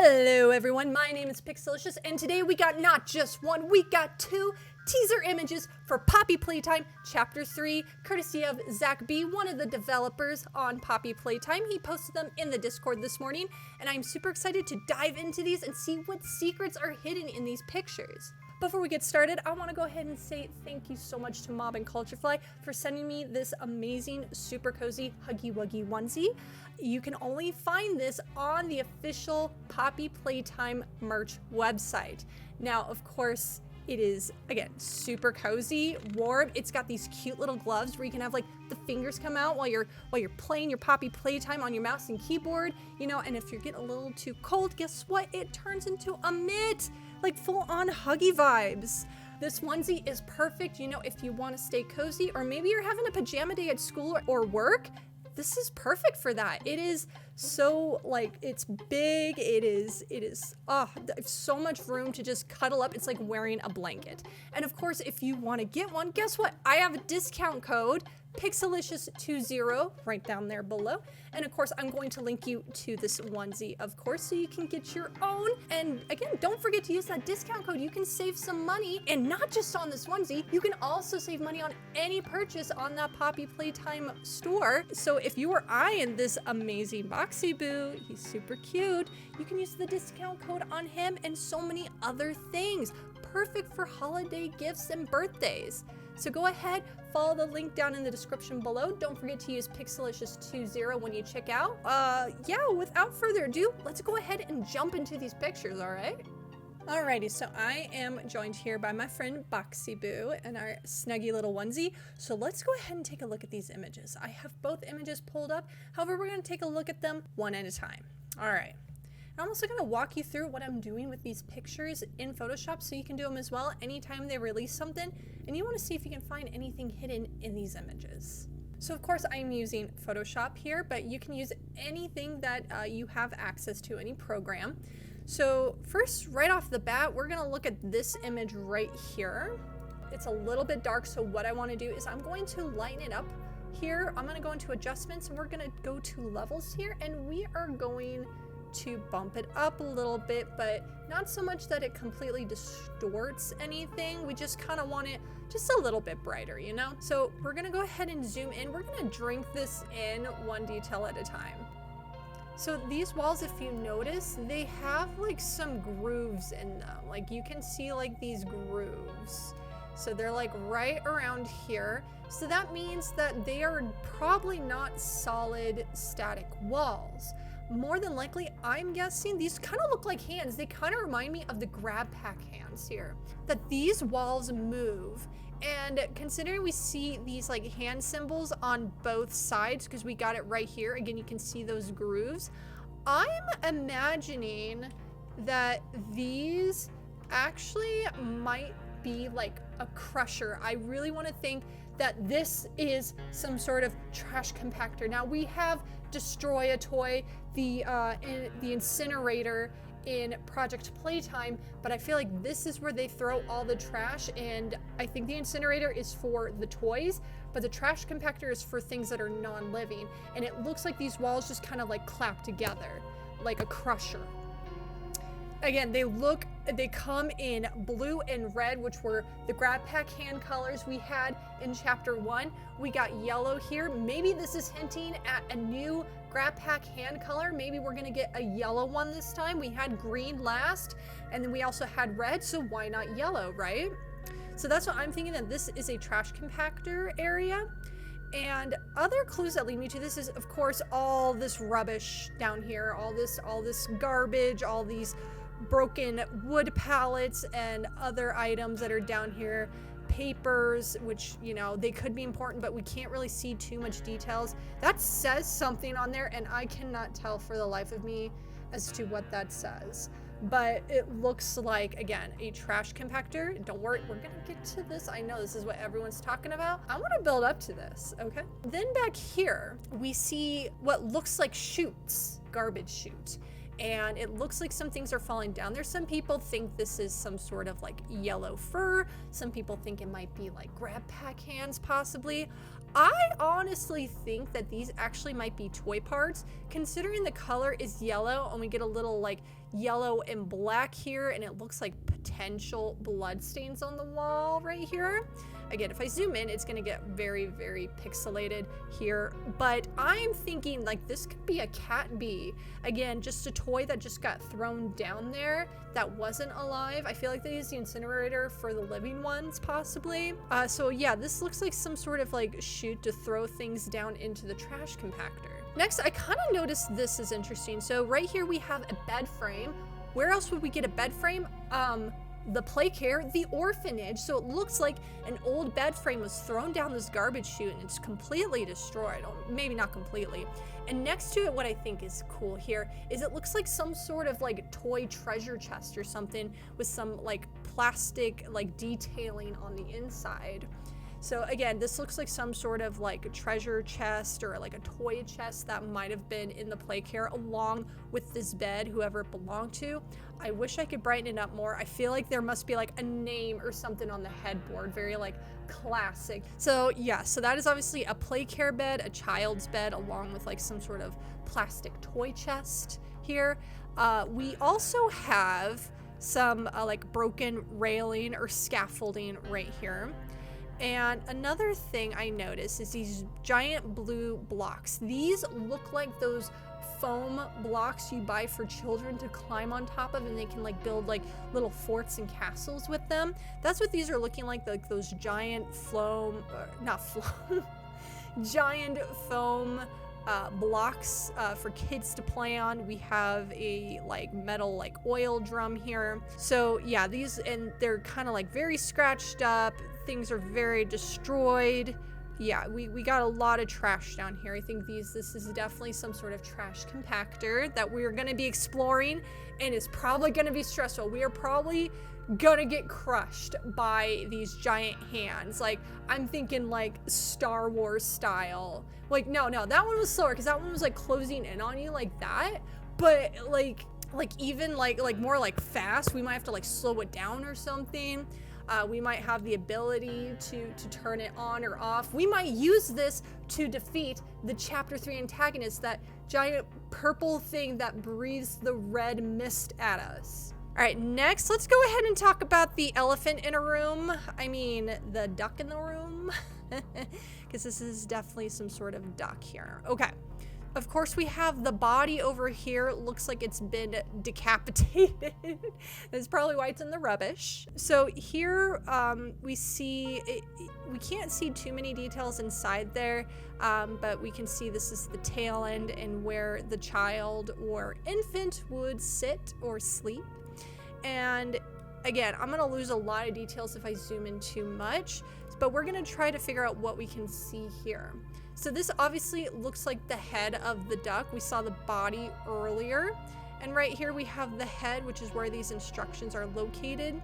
Hello everyone, my name is Pixelicious, and today we got not just one, we got two teaser images for Poppy Playtime Chapter 3, courtesy of Zach B, one of the developers on Poppy Playtime. He posted them in the Discord this morning, and I'm super excited to dive into these and see what secrets are hidden in these pictures. Before we get started, I want to go ahead and say thank you so much to Mob and Culturefly for sending me this amazing, super cozy Huggy Wuggy onesie. You can only find this on the official Poppy Playtime merch website. Now, of course, it is, again, super cozy, warm. It's got these cute little gloves where you can have like the fingers come out while you're playing your Poppy Playtime on your mouse and keyboard, you know, and if you're getting a little too cold, guess what? It turns into a mitt, like full on huggy vibes. This onesie is perfect, you know, if you want to stay cozy, or maybe you're having a pajama day at school or work. This is perfect for that. It is so, like, it's big, there's so much room to just cuddle up. It's like wearing a blanket. And of course, if you want to get one, guess what? I have a discount code, Pixelicious20, right down there below. And of course, I'm going to link you to this onesie, of course, so you can get your own. And again, don't forget to use that discount code. You can save some money, and not just on this onesie, you can also save money on any purchase on that Poppy Playtime store. So if you are eyeing this amazing Boxy Boo, he's super cute, you can use the discount code on him and so many other things. Perfect for holiday gifts and birthdays. So go ahead, follow the link down in the description below. Don't forget to use Pixelicious20 when you check out. Yeah, without further ado, let's go ahead and jump into these pictures, all right? Alrighty, so I am joined here by my friend Boxy Boo and our snuggy little onesie. So let's go ahead and take a look at these images. I have both images pulled up. However, we're gonna take a look at them one at a time. All right. I'm also going to walk you through what I'm doing with these pictures in Photoshop so you can do them as well anytime they release something and you want to see if you can find anything hidden in these images. So of course I'm using Photoshop here, but you can use anything that you have access to, any program. So first, right off the bat, we're going to look at this image right here. It's a little bit dark, so what I want to do is I'm going to lighten it up here. I'm going to go into adjustments and we're going to go to levels here, and we are going to bump it up a little bit, but not so much that it completely distorts anything. We just kind of want it just a little bit brighter, you know? So we're gonna go ahead and zoom in. We're gonna drink this in one detail at a time. So these walls, if you notice, they have like some grooves in them. Like you can see like these grooves. So they're like right around here. So that means that they are probably not solid static walls. More than likely, I'm guessing these kind of look like hands. They kind of remind me of the grab pack hands here, that these walls move. And considering we see these like hand symbols on both sides, because we got it right here, again, you can see those grooves. I'm imagining that these actually might be like a crusher. I really want to think that this is some sort of trash compactor. Now we have Destroy a Toy, the incinerator in Project Playtime, but I feel like this is where they throw all the trash, and I think the incinerator is for the toys, but the trash compactor is for things that are non-living, and it looks like these walls just kind of like clap together like a crusher. Again, they come in blue and red, which were the grab pack hand colors we had in chapter 1. We got yellow here. Maybe this is hinting at a new grab pack hand color. Maybe we're gonna get a yellow one this time. We had green last, and then we also had red, so why not yellow, right? So that's what I'm thinking, that this is a trash compactor area. And other clues that lead me to this is, of course, all this rubbish down here, all this garbage, all these broken wood pallets and other items that are down here, papers, which, you know, they could be important, but we can't really see too much details. That says something on there, and I cannot tell for the life of me as to what that says. But it looks like, again, a trash compactor. Don't worry, we're gonna get to this. I know this is what everyone's talking about. I want to build up to this, okay? Then back here, we see what looks like chutes, garbage chute. And it looks like some things are falling down there. Some people think this is some sort of like yellow fur. Some people think it might be like grab pack hands, possibly. I honestly think that these actually might be toy parts, considering the color is yellow and we get a little like yellow and black here, and it looks like potential blood stains on the wall right here. Again, if I zoom in, it's gonna get very, very pixelated here, but I'm thinking like this could be a cat bee. Again, just a toy that just got thrown down there that wasn't alive. I feel like they used the incinerator for the living ones, possibly. So yeah, this looks like some sort of like chute to throw things down into the trash compactor. Next, I kind of noticed this is interesting. So right here we have a bed frame. Where else would we get a bed frame? The Playcare, the orphanage. So it looks like an old bed frame was thrown down this garbage chute and it's completely destroyed. Or maybe not completely. And next to it, what I think is cool here is it looks like some sort of like toy treasure chest or something with some like plastic like detailing on the inside. So again, this looks like some sort of like a treasure chest or like a toy chest that might have been in the Playcare along with this bed, whoever it belonged to. I wish I could brighten it up more. I feel like there must be like a name or something on the headboard, very like classic. So yeah, so that is obviously a Playcare bed, a child's bed, along with like some sort of plastic toy chest here. We also have some like broken railing or scaffolding right here. And another thing I noticed is these giant blue blocks. These look like those foam blocks you buy for children to climb on top of, and they can like build like little forts and castles with them. That's what these are looking like those giant giant foam blocks for kids to play on. We have a like metal like oil drum here. So yeah, these, and they're kind of like very scratched up. Things are very destroyed. Yeah, we got a lot of trash down here. I think this is definitely some sort of trash compactor that we're gonna be exploring, and it's probably gonna be stressful. We are probably gonna get crushed by these giant hands. Like, I'm thinking like Star Wars style. Like, no, that one was slower because that one was like closing in on you like that. But like even like more like fast, we might have to like slow it down or something. We might have the ability to turn it on or off. We might use this to defeat the chapter 3 antagonist, that giant purple thing that breathes the red mist at us. All right, next, let's go ahead and talk about the elephant in a room. I mean, the duck in the room, because this is definitely some sort of duck here. Okay. Of course, we have the body over here. It looks like it's been decapitated. That's probably why it's in the rubbish. So here we see, we can't see too many details inside there, but we can see this is the tail end and where the child or infant would sit or sleep. And again, I'm gonna lose a lot of details if I zoom in too much, but we're gonna try to figure out what we can see here. So this obviously looks like the head of the duck. We saw the body earlier. And right here we have the head, which is where these instructions are located.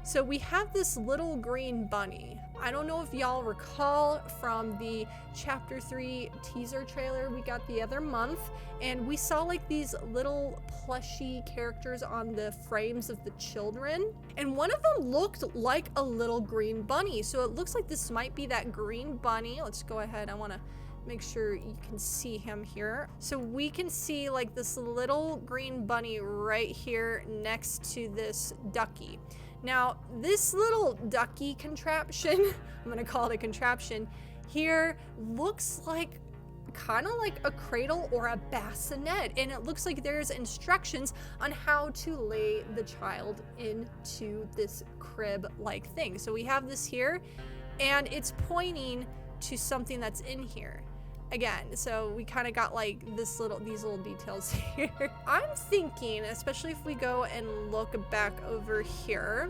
So we have this little green bunny. I don't know if y'all recall from the chapter 3 teaser trailer we got the other month, and we saw like these little plushy characters on the frames of the children, and one of them looked like a little green bunny. So it looks like this might be that green bunny. Let's go ahead. I want to make sure you can see him here. So we can see like this little green bunny right here next to this ducky. Now, this little ducky contraption, I'm gonna call it a contraption, here looks like kind of like a cradle or a bassinet, and it looks like there's instructions on how to lay the child into this crib-like thing. So we have this here, and it's pointing to something that's in here. Again, so we kind of got like these little details here. I'm thinking, especially if we go and look back over here,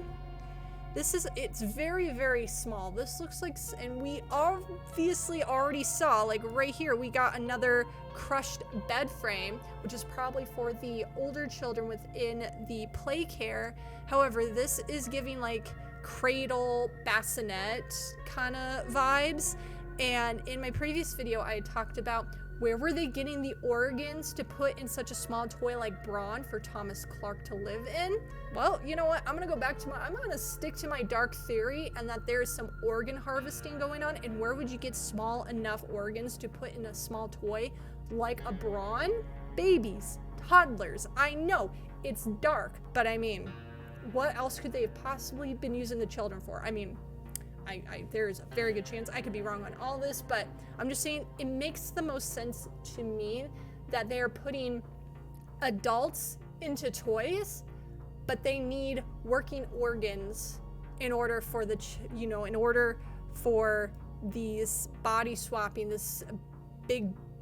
it's very, very small. This looks like, and we obviously already saw, like right here, we got another crushed bed frame, which is probably for the older children within the Playcare. However, this is giving like cradle bassinet kind of vibes. And in my previous video, I had talked about Where were they getting the organs to put in such a small toy like Brawn for Thomas Clark to live in? Well, you know what? I'm gonna stick to my dark theory, and that there is some organ harvesting going on. And where would you get small enough organs to put in a small toy like a Brawn? Babies, toddlers. I know it's dark, but I mean, what else could they have possibly been using the children for? I mean, there's a very good chance I could be wrong on all this, but I'm just saying it makes the most sense to me that they're putting adults into toys, but they need working organs in order for in order for these body swapping, this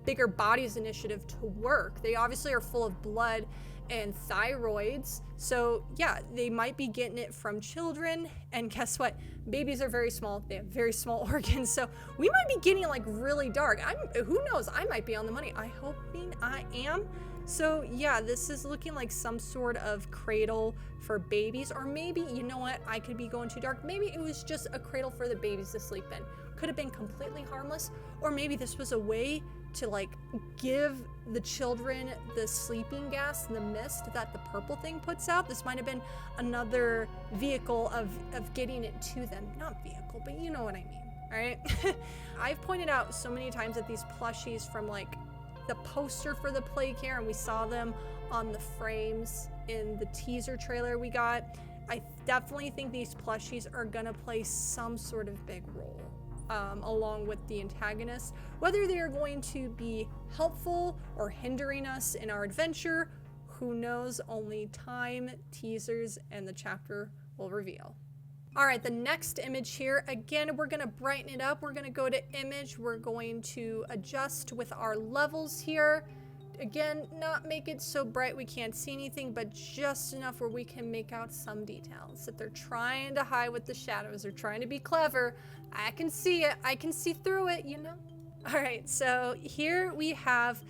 bigger bodies initiative to work. They obviously are full of blood and thyroids, so yeah, they might be getting it from children, and guess what, babies are very small, they have very small organs, so we might be getting like really dark. Who knows, I might be on the money. I'm hoping I am. So yeah, this is looking like some sort of cradle for babies, or maybe, you know what, I could be going too dark, maybe it was just a cradle for the babies to sleep in. Could have been completely harmless, or maybe this was a way to like give the children the sleeping gas and the mist that the purple thing puts out. This might have been another vehicle of getting it to them. Not vehicle, but you know what I mean, all right? I've pointed out so many times that these plushies from like the poster for the Playcare, and we saw them on the frames in the teaser trailer we got. I definitely think these plushies are gonna play some sort of big role along with the antagonists. Whether they are going to be helpful or hindering us in our adventure, who knows? Only time, teasers, and the chapter will reveal. All right, the next image here, again, we're gonna brighten it up. We're gonna go to image. We're going to adjust with our levels here. Again, not make it so bright we can't see anything, but just enough where we can make out some details that they're trying to hide with the shadows. They're trying to be clever. I can see it. I can see through it, you know? All right, so here we have,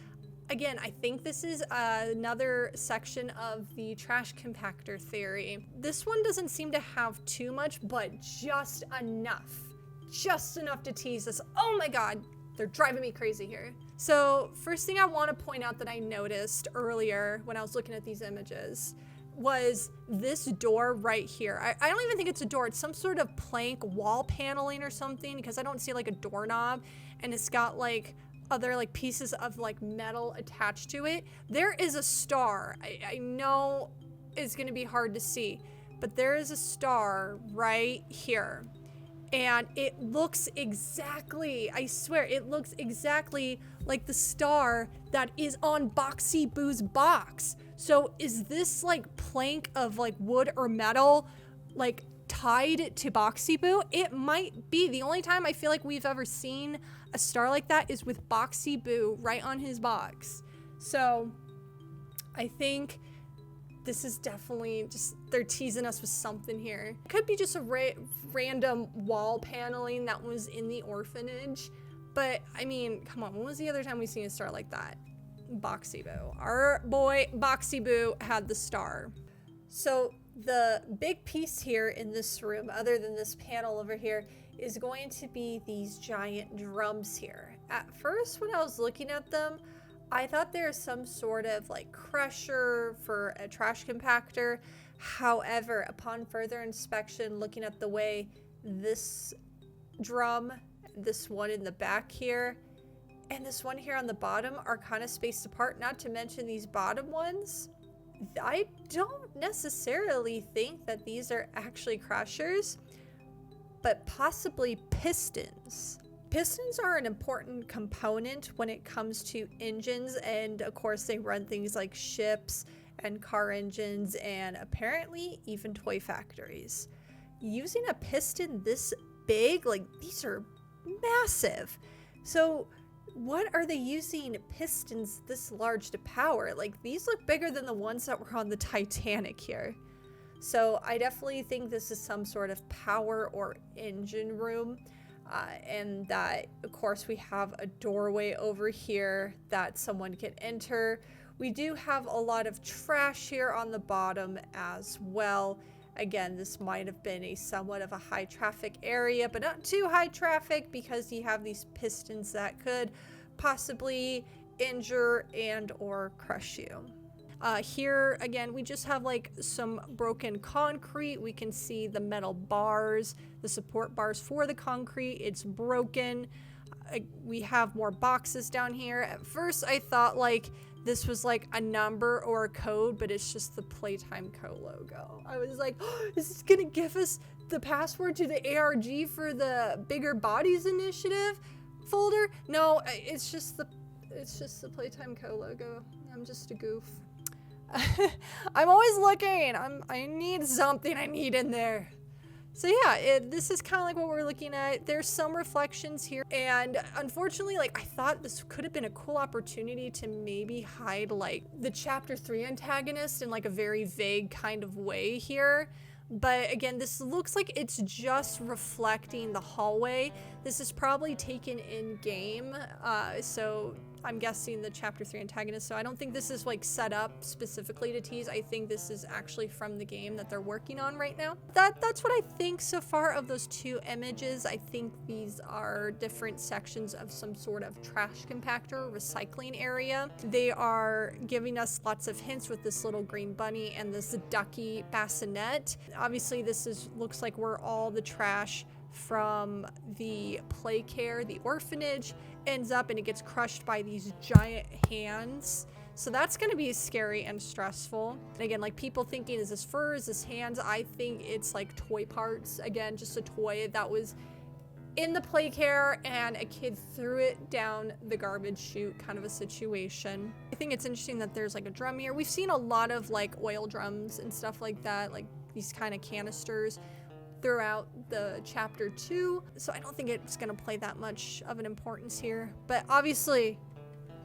again, I think this is another section of the trash compactor theory. This one doesn't seem to have too much, but just enough to tease us. Oh my God, they're driving me crazy here. So first thing I want to point out that I noticed earlier when I was looking at these images was this door right here. I don't even think it's a door. It's some sort of plank wall paneling or something, because I don't see like a doorknob, and it's got like other like pieces of like metal attached to it. There is a star. I know it's gonna be hard to see, but there is a star right here. And it looks exactly, I swear, it looks exactly like the star that is on Boxy Boo's box. So is this like plank of like wood or metal like tied to Boxy Boo? It might be. The only time I feel like we've ever seen a star like that is with Boxy Boo right on his box. So I think this is definitely just, they're teasing us with something here. It could be just a random wall paneling that was in the orphanage. But I mean, come on, when was the other time we seen a star like that? Boxy Boo. Our boy Boxy Boo had the star. So the big piece here in this room, other than this panel over here, is going to be these giant drums here. At first, when I was looking at them, I thought there was some sort of like crusher for a trash compactor. However, upon further inspection, looking at the way this drum, this one in the back here, and this one here on the bottom are kind of spaced apart, not to mention these bottom ones, I don't necessarily think that these are actually crushers, but possibly pistons. Pistons are an important component when it comes to engines, and of course they run things like ships and car engines and apparently even toy factories. Using a piston this big, like these are massive. So what are they using pistons this large to power? Like these look bigger than the ones that were on the Titanic here. So I definitely think this is some sort of power or engine room. And that, of course, we have a doorway over here that someone can enter. We do have a lot of trash here on the bottom as well. Again, this might have been a somewhat of a high traffic area, but not too high traffic because you have these pistons that could possibly injure and or crush you. Here again, we just have like some broken concrete. We can see the metal bars, the support bars for the concrete. It's broken. We have more boxes down here. At first I thought like this was like a number or a code, but it's just the Playtime Co logo. I was like, oh, is this gonna give us the password to the ARG for the Bigger Bodies Initiative folder? No, it's just the Playtime Co logo. I'm just a goof. I'm always looking. I need something I need in there. So yeah, this is kind of like what we're looking at. There's some reflections here, and unfortunately, like, I thought this could have been a cool opportunity to maybe hide like the chapter 3 antagonist in like a very vague kind of way here. But again, this looks like it's just reflecting the hallway. This is probably taken in game, so I'm guessing the chapter 3 antagonist. So I don't think this is like set up specifically to tease. I think this is actually from the game that they're working on right now. That's what I think so far of those 2 images. I think these are different sections of some sort of trash compactor recycling area. They are giving us lots of hints with this little green bunny and this Ducky bassinet. Obviously this looks like where all the trash from the Playcare, the orphanage, ends up, and it gets crushed by these giant hands. So that's going to be scary and stressful. And again, like, people thinking, is this fur, is this hands? I think it's like toy parts. Again, just a toy that was in the Playcare and a kid threw it down the garbage chute, kind of a situation. I think it's interesting that there's like a drum here. We've seen a lot of like oil drums and stuff like that, like these kind of canisters throughout the chapter 2, so I don't think it's gonna play that much of an importance here. But obviously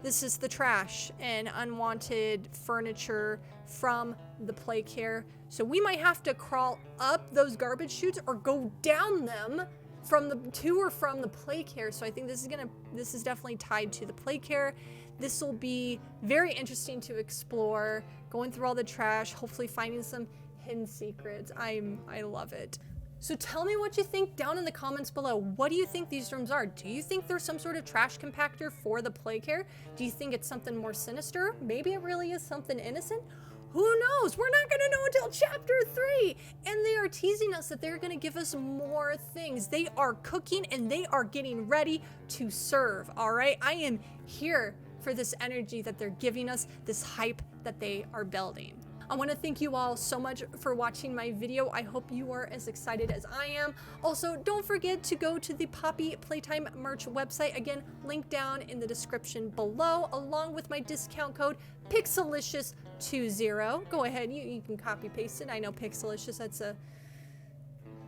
this is the trash and unwanted furniture from the Playcare, so we might have to crawl up those garbage chutes or go down them from the Playcare. So I think this is definitely tied to the Playcare. This will be very interesting to explore, going through all the trash, hopefully finding some hidden secrets. I love it. So tell me what you think down in the comments below. What do you think these rooms are? Do you think there's some sort of trash compactor for the Playcare? Do you think it's something more sinister? Maybe it really is something innocent? Who knows? We're not gonna know until chapter 3. And they are teasing us that they're gonna give us more things. They are cooking and they are getting ready to serve, all right? I am here for this energy that they're giving us, this hype that they are building. I want to thank you all so much for watching my video. I hope you are as excited as I am. Also, don't forget to go to the Poppy Playtime merch website. Again, link down in the description below, along with my discount code Pixelicious20. Go ahead, you can copy paste it. I know Pixelicious,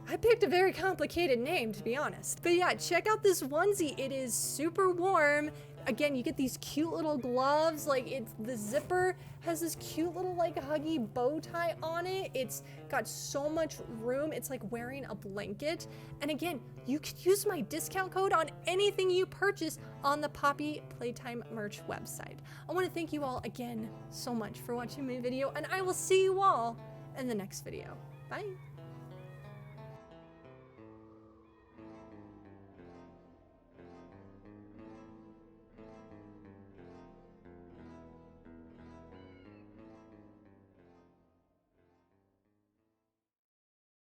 I picked a very complicated name, to be honest. But yeah, check out this onesie. It is super warm. Again, you get these cute little gloves. Like, the zipper has this cute little like huggy bow tie on it. It's got so much room. It's like wearing a blanket. And again, you can use my discount code on anything you purchase on the Poppy Playtime merch website. I want to thank you all again so much for watching my video, and I will see you all in the next video. Bye.